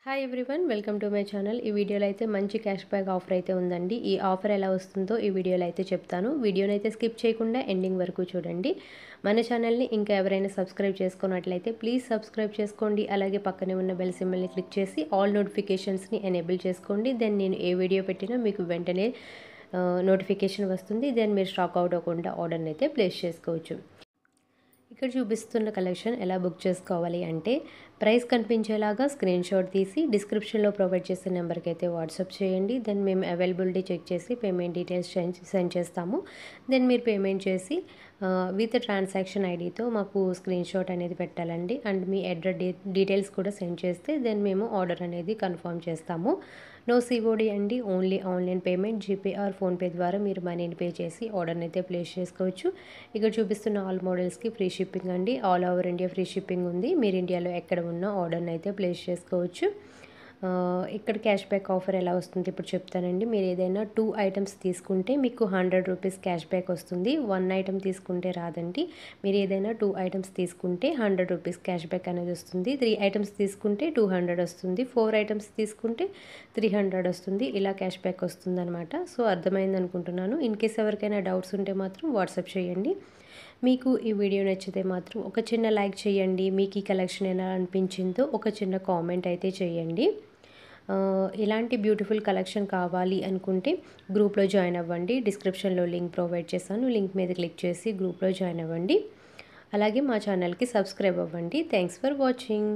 Hi everyone, welcome to my channel. ఈ వీడియోలో అయితే మంచి క్యాష్ బ్యాక్ ఆఫర్ అయితే ఉందండి. ఈ ఆఫర్ ఎలా వస్తుందో ఈ వీడియోలో అయితే చెప్తాను. వీడియోని అయితే స్కిప్ చేయకుండా ఎండింగ్ వరకు చూడండి. మన ఛానల్ని ఇంకా ఎవరైనా సబ్స్క్రైబ్ చేసుకున్నట్లయితే ప్లీజ్ సబ్స్క్రైబ్ చేసుకోండి. అలాగే పక్కనే ఉన్న బెల్ సింబల్ని క్లిక్ చేసి ఆల్ నోటిఫికేషన్స్ని ఎనేబుల్ చేసుకోండి. దెన్ నేను ఏ వీడియో పెట్టినా మీకు వెంటనే నోటిఫికేషన్ వస్తుంది. దెన్ మీరు స్టాక్ అవుట్ అవ్వకుండా ఆర్డర్ని అయితే ప్లేస్ చేసుకోవచ్చు. ఇక్కడ చూపిస్తున్న కలెక్షన్ ఎలా బుక్ చేసుకోవాలి అంటే, ప్రైస్ కనిపించేలాగా స్క్రీన్ షాట్ తీసి డిస్క్రిప్షన్లో ప్రొవైడ్ చేసే నెంబర్కి అయితే వాట్సాప్ చేయండి. దెన్ మేము అవైలబిలిటీ చెక్ చేసి పేమెంట్ డీటెయిల్స్ సెండ్ చేస్తాము. దెన్ మీరు పేమెంట్ చేసి విత్ ట్రాన్సాక్షన్ ఐడితో మాకు స్క్రీన్ షాట్ అనేది పెట్టాలండి. అండ్ మీ అడ్రస్ డీటెయిల్స్ కూడా సెండ్ చేస్తే దెన్ మేము ఆర్డర్ అనేది కన్ఫర్మ్ చేస్తాము. నో సిఓడి అండి, only online payment GPay are PhonePe ద్వారా మీరు మనీని పే చేసి ఆర్డర్ని అయితే ప్లేస్ చేసుకోవచ్చు. ఇక్కడ చూపిస్తున్న ఆల్ మోడల్స్కి ఫ్రీ షిప్పింగ్ అండి. All over India free shipping ఉంది. మీరు ఇండియాలో ఎక్కడ ఉన్నా ఆర్డర్ని అయితే ప్లేస్ చేసుకోవచ్చు. ఇక్కడ క్యాష్ బ్యాక్ ఆఫర్ ఎలా వస్తుంది ఇప్పుడు చెప్తానండి. మీరు ఏదైనా 2 ఐటమ్స్ తీసుకుంటే మీకు 100 రూపీస్ క్యాష్ బ్యాక్ వస్తుంది. 1 ఐటమ్ తీసుకుంటే రాదండి. మీరు ఏదైనా 2 ఐటమ్స్ తీసుకుంటే 100 రూపీస్ క్యాష్ బ్యాక్ అనేది వస్తుంది. 3 ఐటమ్స్ తీసుకుంటే 200 వస్తుంది. 4 ఐటమ్స్ తీసుకుంటే 300 వస్తుంది. ఇలా క్యాష్ బ్యాక్ వస్తుంది అనమాట. సో అర్థమైంది అనుకుంటున్నాను. ఇన్ కేస్ ఎవరికైనా డౌట్స్ ఉంటే మాత్రం వాట్సాప్ చేయండి. మీకు ఈ వీడియో నచ్చితే మాత్రం ఒక చిన్న లైక్ చేయండి. మీకు ఈ కలెక్షన్ ఎలా అనిపించిందో ఒక చిన్న కామెంట్ అయితే చేయండి. ఇలాంటి బ్యూటిఫుల్ కలెక్షన్ కావాలి అనుకుంటే గ్రూప్లో జాయిన్ అవ్వండి. డిస్క్రిప్షన్లో లింక్ ప్రొవైడ్ చేశాను. లింక్ మీద క్లిక్ చేసి గ్రూప్లో జాయిన్ అవ్వండి. అలాగే మా ఛానల్కి సబ్స్క్రైబ్ అవ్వండి. Thanks for watching.